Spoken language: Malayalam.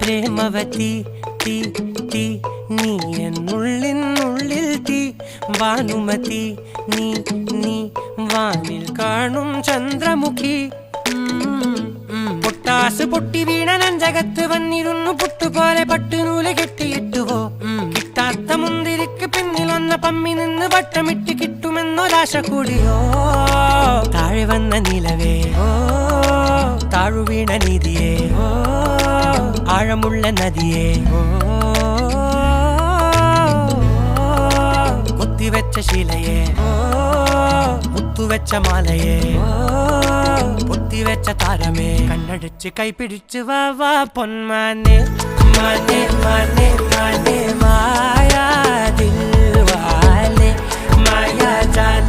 പ്രേമവതി തീ തീ നീ എന്നുള്ളിൽ തീ ഭാനുമതി നീ നീ വാനിൽ കാണും ചന്ദ്രമുഖി പൊട്ടാസ് പൊട്ടി വീണ നെഞ്ചകത്ത് വന്നിരുന്നു പുട്ടുപോലെ പട്ടുനൂല് കെട്ടിയിട്ടുവോ കിട്ടാത്ത മുന്തിരിക്ക് പിന്നിൽ വന്ന പമ്മി നിന്ന് വട്ടമിട്ട് കിട്ടുമെന്നൊരാശ കൂടിയോ താഴെ വന്ന നിലവേ താഴു വീണ നിധിയേ ആഴമുള്ള നദിയേ കൊത്തിവെച്ച ശിലയേ മുത്തുവെച്ച മാലയേ പൊത്തിവെച്ച താരമേ കണ്ണടിച്ച് കൈപിടിച്ച് വാ വാ പൊന്മാനെ മാനെ മാനെ മാനെ മായാ ദിൽവാലെ മായാ ജാല